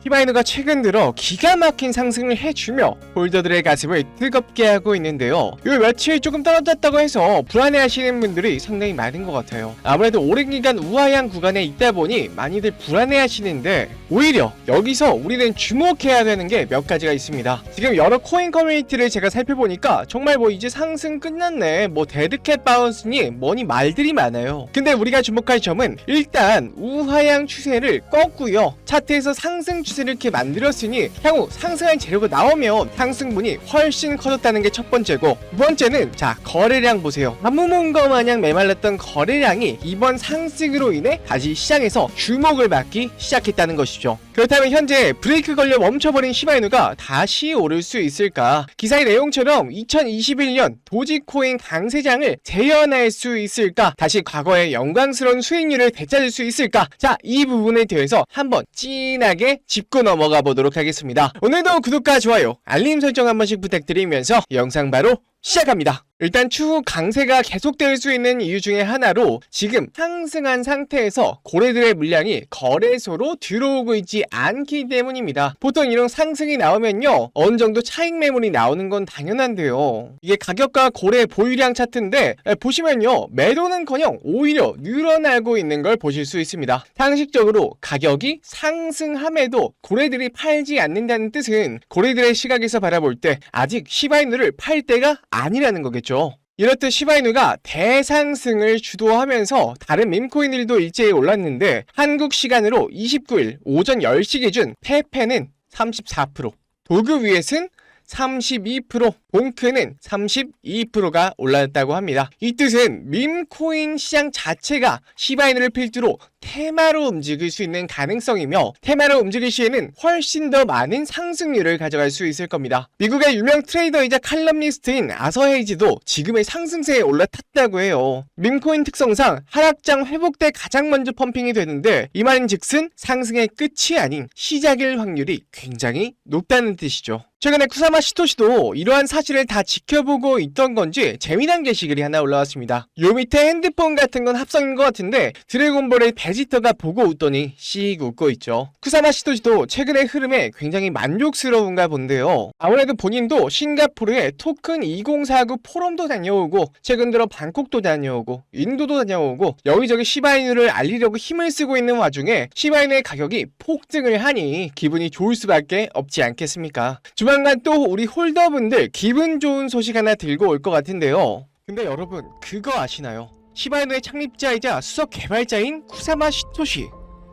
시바이누가 최근 들어 기가 막힌 상승을 해주며 홀더들의 가슴을 뜨겁게 하고 있는데요. 요 며칠 조금 떨어졌다고 해서 불안해하시는 분들이 상당히 많은 것 같아요. 아무래도 오랜 기간 우하향 구간에 있다 보니 많이들 불안해하시는데 오히려 여기서 우리는 주목해야 되는 게 몇 가지가 있습니다. 지금 여러 코인 커뮤니티를 제가 살펴보니까 정말 뭐 이제 상승 끝났네, 뭐 데드캣 바운스니 뭐니 말들이 많아요. 근데 우리가 주목할 점은 일단 우하향 추세를 꺾고요, 차트에서 상승 추세를 이렇게 만들었으니 향후 상승한 재료가 나오면 상승분이 훨씬 커졌다는 게 첫 번째고, 두 번째는 자 거래량 보세요. 아무 뭔가 마냥 메말랐던 거래량이 이번 상승으로 인해 다시 시장에서 주목을 받기 시작했다는 것이죠. 그렇다면 현재 브레이크 걸려 멈춰버린 시바이누가 다시 오를 수 있을까? 기사의 내용처럼 2021년 도지코인 강세장을 재현할 수 있을까? 다시 과거의 영광스러운 수익률을 되찾을 수 있을까? 자, 이 부분에 대해서 한번 진하게 짚고 넘어가 보도록 하겠습니다. 오늘도 구독과 좋아요, 알림 설정 한 번씩 부탁드리면서 영상 바로 시작합니다. 일단 추후 강세가 계속될 수 있는 이유 중에 하나로 지금 상승한 상태에서 고래들의 물량이 거래소로 들어오고 있지 않기 때문입니다. 보통 이런 상승이 나오면요, 어느 정도 차익 매물이 나오는 건 당연한데요. 이게 가격과 고래 보유량 차트인데 보시면요, 매도는커녕 오히려 늘어나고 있는 걸 보실 수 있습니다. 상식적으로 가격이 상승함에도 고래들이 팔지 않는다는 뜻은 고래들의 시각에서 바라볼 때 아직 시바이누를 팔 때가 아니라는 거겠죠. 이렇듯 시바이누가 대상승을 주도하면서 다른 밈코인들도 일제히 올랐는데 한국 시간으로 29일 오전 10시 기준 페페는 34%, 도그 위엣은 32%, 봉크는 32%가 올랐다고 합니다. 이 뜻은 밈코인 시장 자체가 시바이누를 필두로 테마로 움직일 수 있는 가능성이며, 테마로 움직일 시에는 훨씬 더 많은 상승률을 가져갈 수 있을 겁니다. 미국의 유명 트레이더이자 칼럼니스트인 아서 헤이지도 지금의 상승세에 올라탔다고 해요. 밈코인 특성상 하락장 회복 때 가장 먼저 펌핑이 되는데, 이 말인즉슨 상승의 끝이 아닌 시작일 확률이 굉장히 높다는 뜻이죠. 최근에 쿠사마 시토시도 이러한 사실을 다 지켜보고 있던 건지 재미난 게시글이 하나 올라왔습니다. 요 밑에 핸드폰 같은 건 합성인 것 같은데 드래곤볼의 베지터가 보고 웃더니 씩 웃고 있죠. 쿠사마 시토시도 최근의 흐름에 굉장히 만족스러운가 본데요. 아무래도 본인도 싱가포르의 토큰 2049 포럼도 다녀오고, 최근 들어 방콕도 다녀오고, 인도도 다녀오고, 여기저기 시바이누를 알리려고 힘을 쓰고 있는 와중에 시바이누의 가격이 폭등을 하니 기분이 좋을 수밖에 없지 않겠습니까? 조만간 또 우리 홀더분들 기분 좋은 소식 하나 들고 올 것 같은데요. 근데 여러분 그거 아시나요? 시바이누의 창립자이자 수석 개발자인 쿠사마 시토시,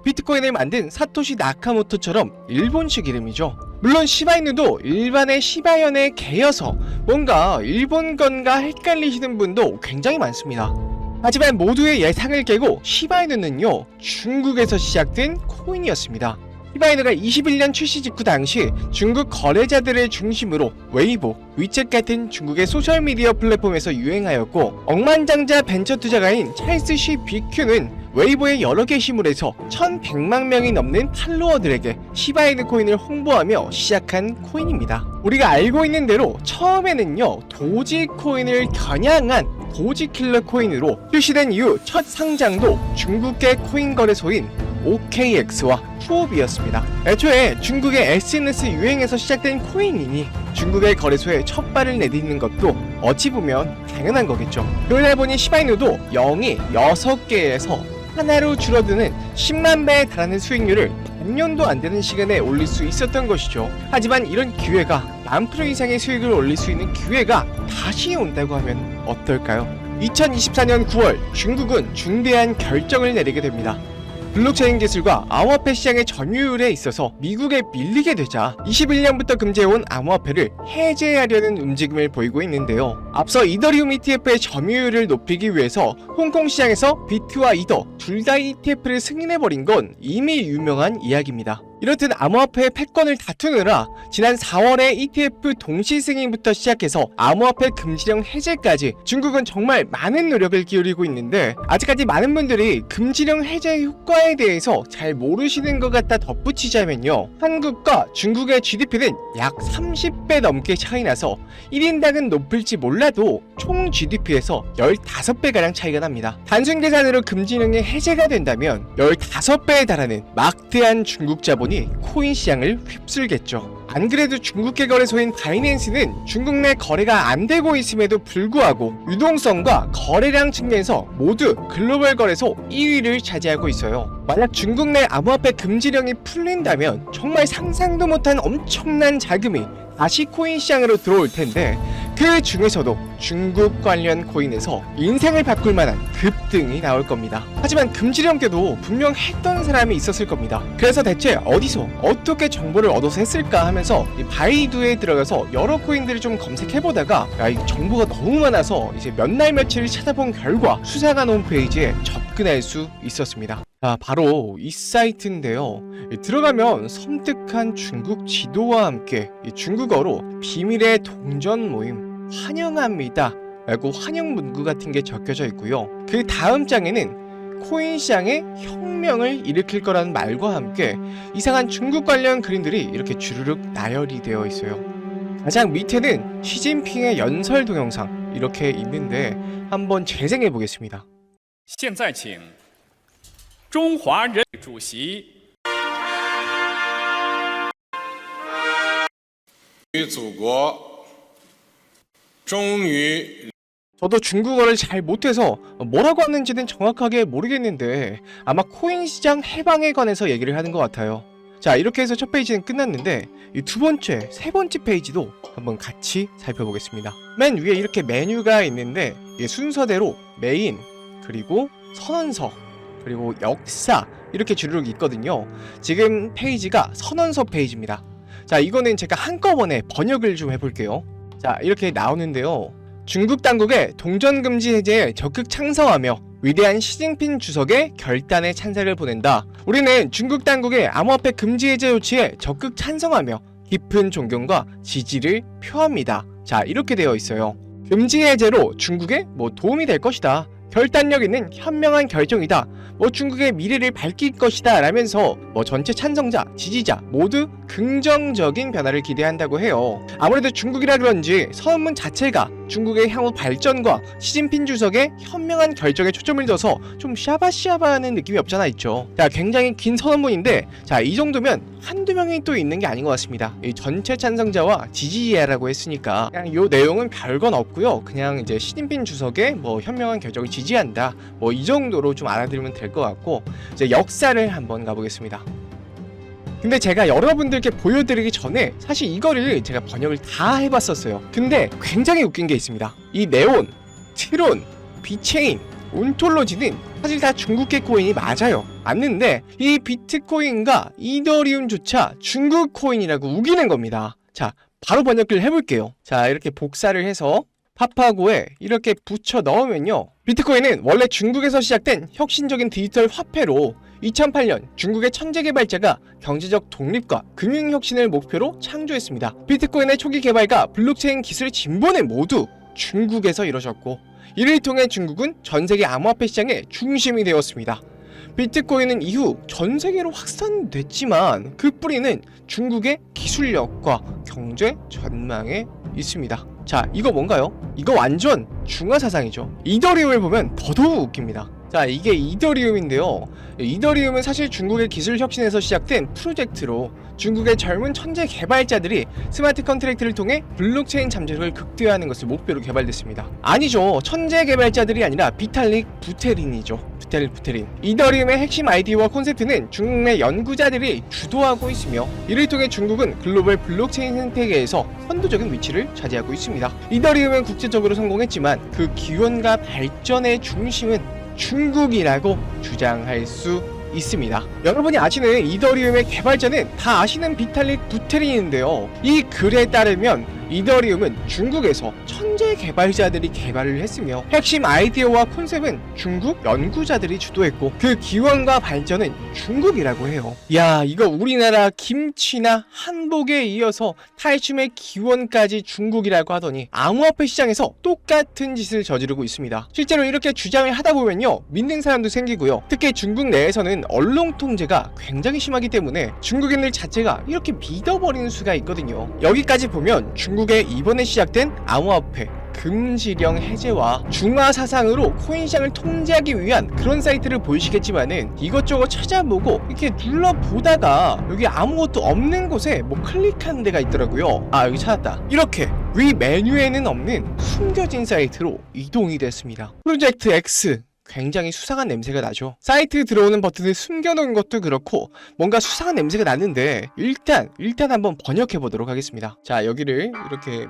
비트코인을 만든 사토시 나카모토처럼 일본식 이름이죠. 물론 시바이누도 일반의 시바연의 개여서 뭔가 일본 건가 헷갈리시는 분도 굉장히 많습니다. 하지만 모두의 예상을 깨고 시바이누는요, 중국에서 시작된 코인이었습니다. 시바이누가 21년 출시 직후 당시 중국 거래자들을 중심으로 웨이보, 위챗 같은 중국의 소셜미디어 플랫폼에서 유행하였고, 억만장자 벤처 투자가인 찰스 시 비큐는 웨이보의 여러 게시물에서 1100만 명이 넘는 팔로워들에게 시바이누 코인을 홍보하며 시작한 코인입니다. 우리가 알고 있는 대로 처음에는요, 도지 코인을 겨냥한 도지킬러 코인으로 출시된 이후 첫 상장도 중국계 코인 거래소인 OKX와 후업이었습니다. 애초에 중국의 SNS 유행에서 시작된 코인이니 중국의 거래소에 첫 발을 내딛는 것도 어찌 보면 당연한 거겠죠. 그러다 보니 시바이누도 0이 6개에서 하나로 줄어드는 10만 배에 달하는 수익률을 반년도 안 되는 시간에 올릴 수 있었던 것이죠. 하지만 이런 기회가 10,000% 이상의 수익을 올릴 수 있는 기회가 다시 온다고 하면 어떨까요? 2024년 9월 중국은 중대한 결정을 내리게 됩니다. 블록체인 기술과 암호화폐 시장의 점유율에 있어서 미국에 밀리게 되자 21년부터 금지해온 암호화폐를 해제하려는 움직임을 보이고 있는데요. 앞서 이더리움 ETF의 점유율을 높이기 위해서 홍콩 시장에서 비트와 이더 둘 다 ETF를 승인해버린 건 이미 유명한 이야기입니다. 이렇듯 암호화폐의 패권을 다투느라 지난 4월에 ETF 동시 승인부터 시작해서 암호화폐 금지령 해제까지 중국은 정말 많은 노력을 기울이고 있는데, 아직까지 많은 분들이 금지령 해제 효과에 대해서 잘 모르시는 것 같다 덧붙이자면요, 한국과 중국의 GDP는 약 30배 넘게 차이나서 1인당은 높을지 몰라도 총 GDP에서 15배가량 차이가 납니다. 단순 계산으로 금지령이 해제가 된다면 15배에 달하는 막대한 중국 자본이 부분이 코인 시장을 휩쓸겠죠. 안 그래도 중국계 거래소인 바이낸스는 중국 내 거래가 안 되고 있음에도 불구하고 유동성과 거래량 측면에서 모두 글로벌 거래소 2위를 차지하고 있어요. 만약 중국 내 암호화폐 금지령이 풀린다면 정말 상상도 못한 엄청난 자금이 다시 코인 시장으로 들어올 텐데, 그 중에서도 중국 관련 코인에서 인생을 바꿀 만한 급등이 나올 겁니다. 하지만 금지령께도 분명 했던 사람이 있었을 겁니다. 그래서 대체 어디서 어떻게 정보를 얻어서 했을까 하면서 이 바이두에 들어가서 여러 코인들을 좀 검색해보다가 이 정보가 너무 많아서 이제 몇 날 며칠을 찾아본 결과 수상한 홈페이지에 접근할 수 있었습니다. 바로 이 사이트인데요. 들어가면 섬뜩한 중국 지도와 함께 중국어로 비밀의 동전 모임 환영합니다 라고 환영 문구 같은 게 적혀져 있고요. 그 다음 장에는 코인 시장에 혁명을 일으킬 거라는 말과 함께 이상한 중국 관련 그림들이 이렇게 주르륵 나열이 되어 있어요. 가장 밑에는 시진핑의 연설 동영상 이렇게 있는데 한번 재생해 보겠습니다. 现在请中华人民主席与祖国终于 저도 중국어를 잘 못해서 뭐라고 하는지는 정확하게 모르겠는데 아마 코인 시장 해방에 관해서 얘기를 하는 것 같아요. 자, 이렇게 해서 첫 페이지는 끝났는데 이 두 번째, 세 번째 페이지도 한번 같이 살펴보겠습니다. 맨 위에 이렇게 메뉴가 있는데 이게 순서대로 메인, 그리고 선언서, 그리고 역사 이렇게 주르륵 있거든요. 지금 페이지가 선언서 페이지입니다. 자, 이거는 제가 한꺼번에 번역을 좀 해볼게요. 자, 이렇게 나오는데요. 중국 당국의 동전 금지 해제에 적극 창성하며 위대한 시진핑 주석의 결단에 찬사를 보낸다. 우리는 중국 당국의 암호화폐 금지 해제 조치에 적극 찬성하며 깊은 존경과 지지를 표합니다. 자, 이렇게 되어 있어요. 금지 해제로 중국에 도움이 될 것이다. 결단력 있는 현명한 결정이다. 중국의 미래를 밝힐 것이다 라면서 전체 찬성자, 지지자 모두 긍정적인 변화를 기대한다고 해요. 아무래도 중국이라 그런지 선언문 자체가 중국의 향후 발전과 시진핑 주석의 현명한 결정에 초점을 둬서 좀 샤바샤바하는 느낌이 없잖아 있죠. 자, 굉장히 긴 선언문인데 자, 이 정도면 한두 명이 또 있는 게 아닌 것 같습니다. 이 전체 찬성자와 지지자라고 했으니까 그냥 요 내용은 별건 없고요. 그냥 이제 시진핑 주석의 현명한 결정을 지지한다. 이 정도로 좀 알아들으면 될 것 같고, 이제 역사를 한번 가보겠습니다. 근데 제가 여러분들께 보여드리기 전에 사실 이거를 제가 번역을 다 해봤었어요. 근데 굉장히 웃긴 게 있습니다. 이 네온, 트론, 비체인, 온톨로지는 사실 다 중국계 코인이 맞아요. 맞는데 이 비트코인과 이더리움조차 중국 코인이라고 우기는 겁니다. 자, 바로 번역을 해볼게요. 자, 이렇게 복사를 해서 파파고에 이렇게 붙여 넣으면요, 비트코인은 원래 중국에서 시작된 혁신적인 디지털 화폐로 2008년 중국의 천재 개발자가 경제적 독립과 금융 혁신을 목표로 창조했습니다. 비트코인의 초기 개발과 블록체인 기술의 진보는 모두 중국에서 이루어졌고, 이를 통해 중국은 전 세계 암호화폐 시장의 중심이 되었습니다. 비트코인은 이후 전 세계로 확산됐지만 그 뿌리는 중국의 기술력과 경제 전망에 있습니다. 자, 이거 뭔가요? 이거 완전 중화사상이죠. 이더리움을 보면 더더욱 웃깁니다. 자, 이게 이더리움인데요. 이더리움은 사실 중국의 기술 혁신에서 시작된 프로젝트로 중국의 젊은 천재 개발자들이 스마트 컨트랙트를 통해 블록체인 잠재력을 극대화하는 것을 목표로 개발됐습니다. 아니죠. 천재 개발자들이 아니라 비탈릭 부테린이죠. 비탈릭 부테린. 이더리움의 핵심 아이디어와 콘셉트는 중국 내 연구자들이 주도하고 있으며, 이를 통해 중국은 글로벌 블록체인 생태계에서 선도적인 위치를 차지하고 있습니다. 이더리움은 국제적으로 성공했지만 그 기원과 발전의 중심은 중국이라고 주장할 수 있습니다. 여러분이 아시는 이더리움의 개발자는 다 아시는 비탈릭 부테린인데요. 이 글에 따르면 이더리움은 중국에서 천재 개발자들이 개발을 했으며 핵심 아이디어와 콘셉트는 중국 연구자들이 주도했고 그 기원과 발전은 중국이라고 해요. 야, 이거 우리나라 김치나 한복에 이어서 탈춤의 기원까지 중국이라고 하더니 암호화폐 시장에서 똑같은 짓을 저지르고 있습니다. 실제로 이렇게 주장을 하다 보면요, 믿는 사람도 생기고요. 특히 중국 내에서는 언론 통제가 굉장히 심하기 때문에 중국인들 자체가 이렇게 믿어버리는 수가 있거든요. 여기까지 보면 중국의 이번에 시작된 암호화폐 금지령 해제와 중화 사상으로 코인 시장을 통제하기 위한 그런 사이트를 보이시겠지만은 이것저것 찾아보고 이렇게 눌러보다가 여기 아무것도 없는 곳에 뭐 클릭하는 데가 있더라고요. 아, 여기 찾았다. 이렇게 위 메뉴에는 없는 숨겨진 사이트로 이동이 됐습니다. 프로젝트 X, 굉장히 수상한 냄새가 나죠. 사이트 들어오는 버튼을 숨겨놓은 것도 그렇고 뭔가 수상한 냄새가 나는데 일단 한번 번역해 보도록 하겠습니다. 자, 여기를 이렇게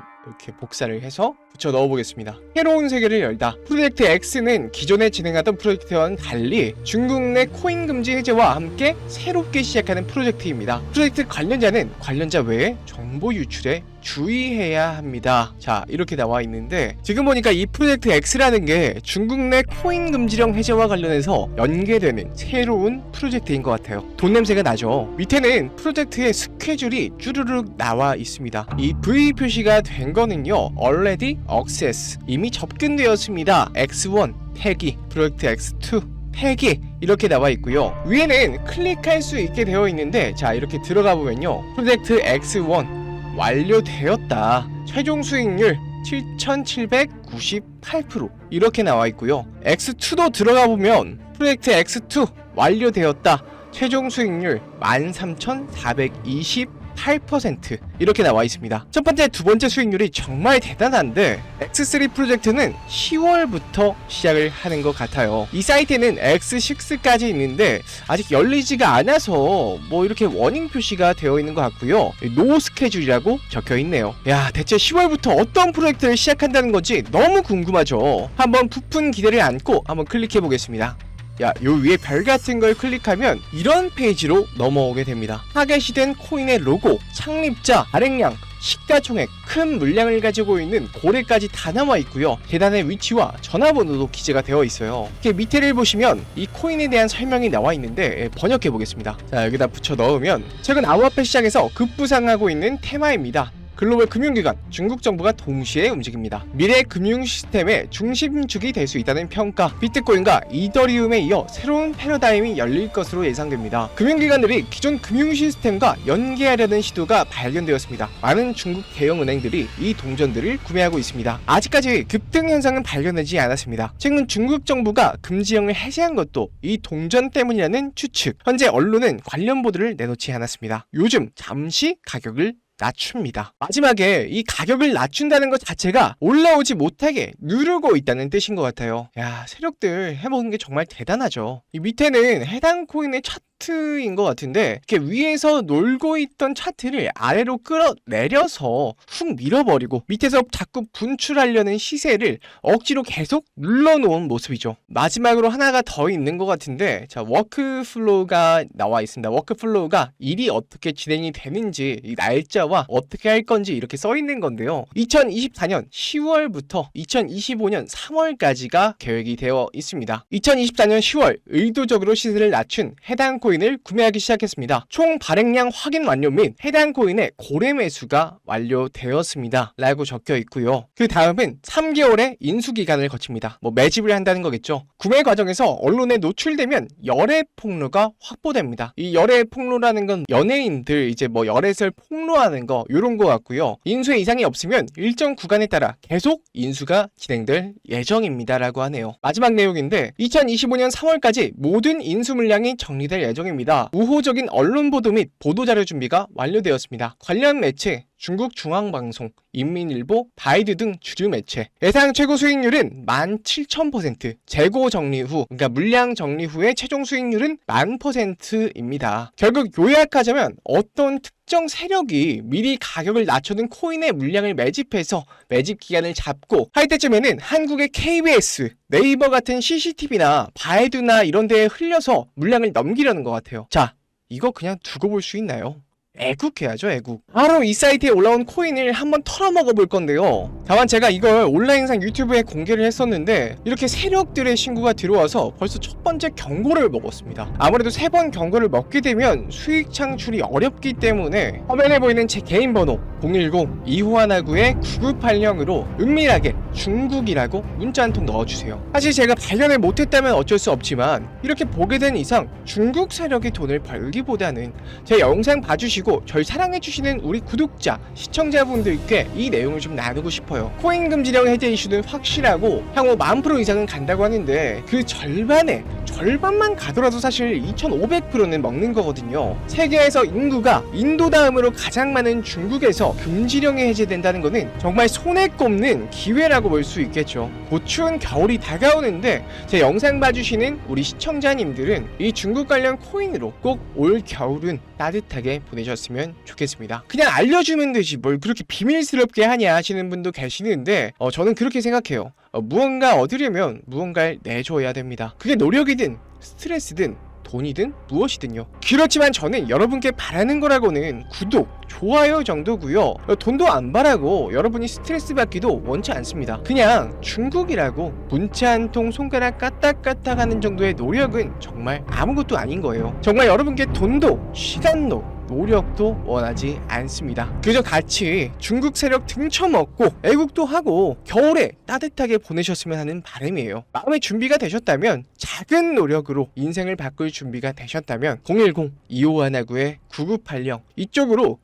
복사를 해서 붙여 넣어보겠습니다. 새로운 세계를 열다. 프로젝트 X는 기존에 진행하던 프로젝트와는 달리 중국 내 코인 금지 해제와 함께 새롭게 시작하는 프로젝트입니다. 프로젝트 관련자는 관련자 외에 정보 유출에 주의해야 합니다. 자, 이렇게 나와 있는데 지금 보니까 이 프로젝트 X라는 게 중국 내 코인 금지령 해제와 관련해서 연계되는 새로운 프로젝트인 것 같아요. 돈 냄새가 나죠. 밑에는 프로젝트의 스케줄이 쭈르륵 나와 있습니다. 이 V 표시가 된 거는요, already access, 이미 접근되었습니다. X1 폐기, 프로젝트 X2 폐기, 이렇게 나와 있고요. 위에는 클릭할 수 있게 되어 있는데, 자, 이렇게 들어가 보면요, 프로젝트 X1 완료되었다. 최종 수익률 7,798% 이렇게 나와 있고요. X2도 들어가 보면 프로젝트 X2 완료되었다. 최종 수익률 13,428% 이렇게 나와 있습니다. 첫 번째, 두 번째 수익률이 정말 대단한데 X3 프로젝트는 10월부터 시작을 하는 것 같아요. 이 사이트에는 X6까지 있는데 아직 열리지가 않아서 뭐 이렇게 워닝 표시가 되어 있는 것 같고요. 노 스케줄이라고 적혀 있네요. 야, 대체 10월부터 어떤 프로젝트를 시작한다는 건지 너무 궁금하죠. 한번 부푼 기대를 안고 한번 클릭해 보겠습니다. 야, 요 위에 별 같은 걸 클릭하면 이런 페이지로 넘어오게 됩니다. 타겟이된 코인의 로고, 창립자, 발행량, 시가총액, 큰 물량을 가지고 있는 고래까지 다 나와 있고요. 계단의 위치와 전화번호도 기재가 되어 있어요. 이렇게 밑에를 보시면 이 코인에 대한 설명이 나와 있는데 번역해 보겠습니다. 자, 여기다 붙여 넣으면 최근 암호화폐 시장에서 급부상하고 있는 테마입니다. 글로벌 금융기관, 중국 정부가 동시에 움직입니다. 미래 금융 시스템의 중심축이 될 수 있다는 평가, 비트코인과 이더리움에 이어 새로운 패러다임이 열릴 것으로 예상됩니다. 금융기관들이 기존 금융 시스템과 연계하려는 시도가 발견되었습니다. 많은 중국 대형은행들이 이 동전들을 구매하고 있습니다. 아직까지 급등 현상은 발견되지 않았습니다. 최근 중국 정부가 금지령을 해제한 것도 이 동전 때문이라는 추측. 현재 언론은 관련 보도를 내놓지 않았습니다. 요즘 잠시 가격을 낮춥니다. 마지막에 이 가격을 낮춘다는 것 자체가 올라오지 못하게 누르고 있다는 뜻인 것 같아요. 야, 세력들 해먹은 게 정말 대단하죠. 이 밑에는 해당 코인의 차트인 것 같은데 이렇게 위에서 놀고 있던 차트를 아래로 끌어내려서 훅 밀어버리고 밑에서 자꾸 분출하려는 시세를 억지로 계속 눌러놓은 모습이죠. 마지막으로 하나가 더 있는 것 같은데, 자, 워크플로우가 나와 있습니다. 워크플로우가 일이 어떻게 진행이 되는지, 이 날짜와 어떻게 할 건지 이렇게 써 있는 건데요. 2024년 10월부터 2025년 3월까지가 계획이 되어 있습니다. 2024년 10월 의도적으로 시세를 낮춘 해당 코인을 구매하기 시작했습니다. 총 발행량 확인 완료 및 해당 코인의 고래 매수가 완료되었습니다. 라고 적혀 있고요. 그 다음은 3개월의 인수기간을 거칩니다. 뭐 매집을 한다는 거겠죠. 구매 과정에서 언론에 노출되면 열애 폭로가 확보됩니다. 이 열애 폭로라는 건 연예인들 이제 뭐 열애설 폭로하는 거, 요런 거 같고요. 인수에 이상이 없으면 일정 구간에 따라 계속 인수가 진행될 예정입니다. 라고 하네요. 마지막 내용인데 2025년 3월까지 모든 인수 물량이 정리될 예정입니다. 우호적인 언론 보도 및 보도자료 준비가 완료되었습니다. 관련 매체, 중국 중앙방송, 인민일보, 바이두 등 주류 매체. 예상 최고 수익률은 17,000%, 재고 정리 후, 그러니까 물량 정리 후의 최종 수익률은 10,000%입니다. 결국 요약하자면 어떤 특정 세력이 미리 가격을 낮춰둔 코인의 물량을 매집해서 매집 기간을 잡고 할 때쯤에는 한국의 KBS, 네이버 같은 CCTV나 바이두나 이런 데에 흘려서 물량을 넘기려는 것 같아요. 자, 이거 그냥 두고 볼 수 있나요? 애국해야죠, 애국. 바로 이 사이트에 올라온 코인을 한번 털어먹어 볼 건데요. 다만 제가 이걸 온라인상 유튜브에 공개를 했었는데 이렇게 세력들의 신고가 들어와서 벌써 첫 번째 경고를 먹었습니다. 아무래도 3번 경고를 먹게 되면 수익 창출이 어렵기 때문에 화면에 보이는 제 개인 번호 010-2519-9980으로 은밀하게 중국이라고 문자 한 통 넣어주세요. 사실 제가 발견을 못했다면 어쩔 수 없지만 이렇게 보게 된 이상 중국 세력이 돈을 벌기보다는 제 영상 봐주시고 그리고 절 사랑해주시는 우리 구독자, 시청자분들께 이 내용을 좀 나누고 싶어요. 코인 금지령 해제 이슈는 확실하고 향후 10,000% 이상은 간다고 하는데 그 절반만 가더라도 사실 2,500%는 먹는 거거든요. 세계에서 인구가 인도 다음으로 가장 많은 중국에서 금지령이 해제된다는 거는 정말 손에 꼽는 기회라고 볼 수 있겠죠. 곧 추운 겨울이 다가오는데 제 영상 봐주시는 우리 시청자님들은 이 중국 관련 코인으로 꼭 올 겨울은 따뜻하게 보내셨으면 좋겠습니다. 그냥 알려주면 되지 뭘 그렇게 비밀스럽게 하냐 하시는 분도 계시는데 저는 그렇게 생각해요. 무언가 얻으려면 무언가를 내줘야 됩니다. 그게 노력이든 스트레스든 돈이든 무엇이든요. 그렇지만 저는 여러분께 바라는 거라고는 구독, 좋아요 정도고요. 돈도 안 바라고 여러분이 스트레스 받기도 원치 않습니다. 그냥 중국이라고 문자 한 통 손가락 까딱까딱 하는 정도의 노력은 정말 아무것도 아닌 거예요. 정말 여러분께 돈도 시간도 노력도 원하지 않습니다. 그저 같이 중국 세력 등쳐먹고 애국도 하고 겨울에 따뜻하게 보내셨으면 하는 바람이에요. 마음의 준비가 되셨다면, 작은 노력으로 인생을 바꿀 준비가 되셨다면 010-2519-9980 이쪽으로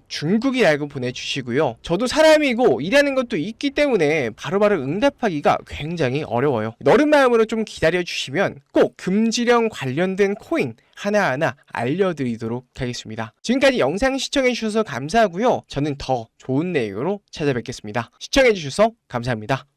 중국이라고 보내주시고요. 저도 사람이고 일하는 것도 있기 때문에 바로바로 응답하기가 굉장히 어려워요. 너른 마음으로 좀 기다려주시면 꼭 금지령 관련된 코인 하나하나 알려드리도록 하겠습니다. 지금까지 영상 시청해주셔서 감사하고요. 저는 더 좋은 내용으로 찾아뵙겠습니다. 시청해주셔서 감사합니다.